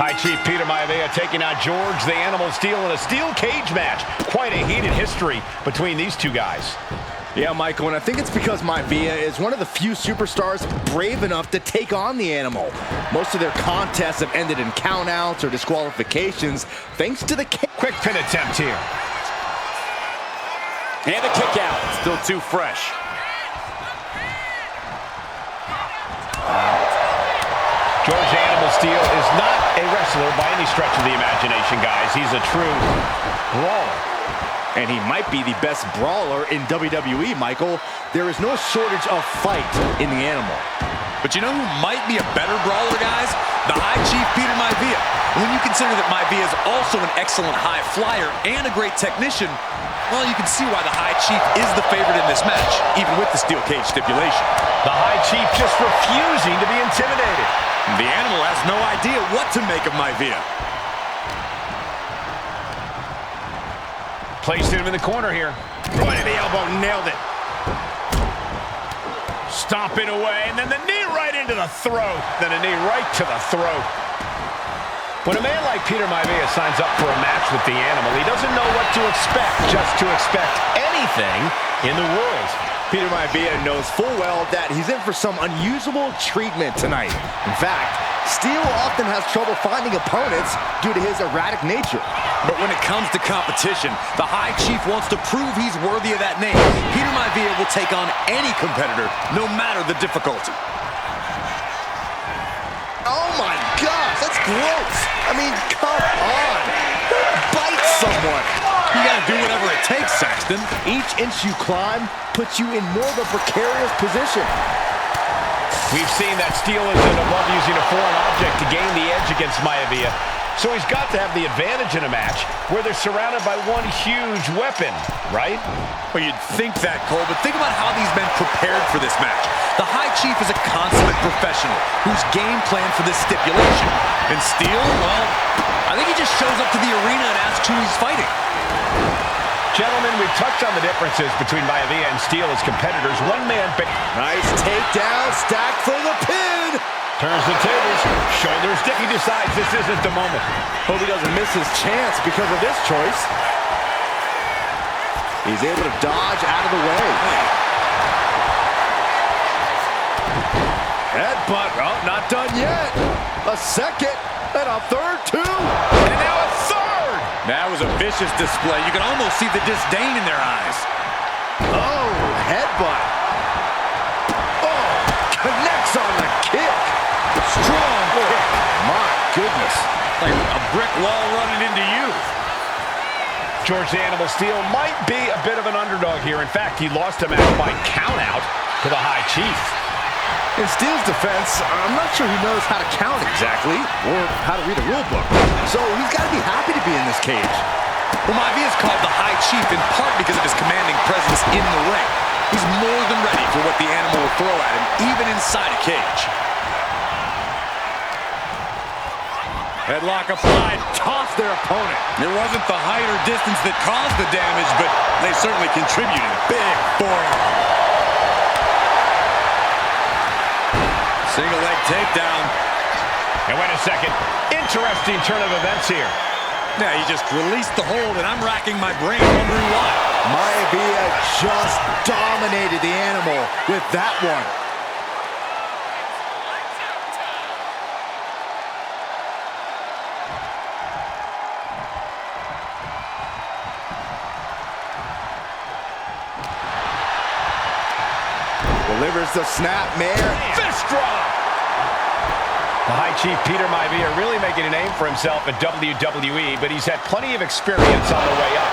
High Chief Peter Maivia taking out George the Animal Steele in a steel cage match. Quite a heated history between these two guys. Yeah, Michael, and I think it's because Maivia is one of the few superstars brave enough to take on the Animal. Most of their contests have ended in countouts or disqualifications thanks to the quick pin attempt here. And the kick out. Still too fresh. George the Animal Steele is not a wrestler by any stretch of the imagination, guys. He's a true brawler. And he might be the best brawler in WWE, Michael. There is no shortage of fight in the Animal. But you know who might be a better brawler, guys? The High Chief Peter Maivia. When you consider that Maivia is also an excellent high flyer and a great technician, well, you can see why the High Chief is the favorite in this match, even with the steel cage stipulation. The High Chief just refusing to be intimidated. The Animal has no idea what to make of Maivia. Placed him in the corner here. Right to the elbow, nailed it. Stomping away, and then the knee right into the throat. Then a knee right to the throat. When a man like Peter Maivia signs up for a match with the Animal, he doesn't know what to expect, just to expect anything in the world. Peter Maivia knows full well that he's in for some unusual treatment tonight. In fact, Steele often has trouble finding opponents due to his erratic nature. But when it comes to competition, the High Chief wants to prove he's worthy of that name. Peter Maivia will take on any competitor, no matter the difficulty. Oh my gosh, that's gross. I mean, come on. Bite someone. You gotta do whatever it takes, Saxton. Each inch you climb puts you in more of a precarious position. We've seen that Steele isn't above using a foreign object to gain the edge against Maivia. So he's got to have the advantage in a match where they're surrounded by one huge weapon, right? Well, you'd think that, Cole, but think about how these men prepared for this match. The High Chief is a consummate professional who's game planned for this stipulation. And Steele, well, I think he just shows up to the arena and asks who he's fighting. Gentlemen, we've touched on the differences between Maivia and Steele as competitors. One man... Nice takedown, stack for the pin! Turns the tables, shoulders down. He decides this isn't the moment. Hope he doesn't miss his chance because of this choice. He's able to dodge out of the way. Headbutt, oh, not done yet. A second, and a third, too. And now a third! That was a vicious display. You can almost see the disdain in their eyes. Oh, headbutt. Oh, connects on the kick. Strong kick. My goodness. Like a brick wall running into you. George the Animal Steele might be a bit of an underdog here. In fact, he lost a match by countout to the High Chief. In Steele's defense, I'm not sure he knows how to count exactly or how to read a rule book. So he's got to be happy to be in this cage. Well, Maivia is called the High Chief in part because of his commanding presence in the ring. He's more than ready for what the Animal will throw at him, even inside a cage. Headlock applied, tossed their opponent. It wasn't the height or distance that caused the damage, but they certainly contributed. Big forearm. Single leg takedown. And wait a second. Interesting turn of events here. Yeah, he just released the hold, and I'm racking my brain wondering why. Maivia just dominated the Animal with that one. Delivers the snap, Mayor. Fist drop! The High Chief Peter Maivia really making a name for himself at WWE, but he's had plenty of experience on the way up.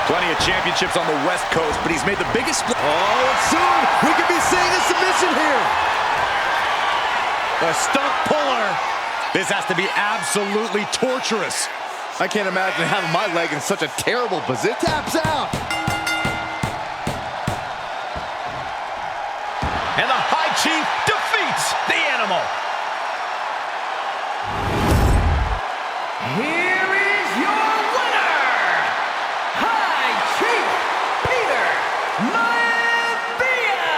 Plenty of championships on the West Coast, but he's made the biggest... Oh, and soon we could be seeing a submission here. The stump puller. This has to be absolutely torturous. I can't imagine having my leg in such a terrible position. Taps out. And the High Chief defeats the Animal. Here is your winner, High Chief Peter Maivia.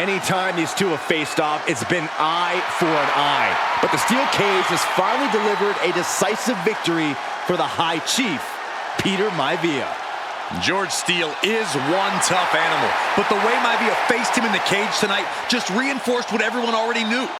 Anytime these two have faced off, it's been eye for an eye. But the steel cage has finally delivered a decisive victory for the High Chief, Peter Maivia. George Steele is one tough animal, but the way Maivia faced him in the cage tonight just reinforced what everyone already knew.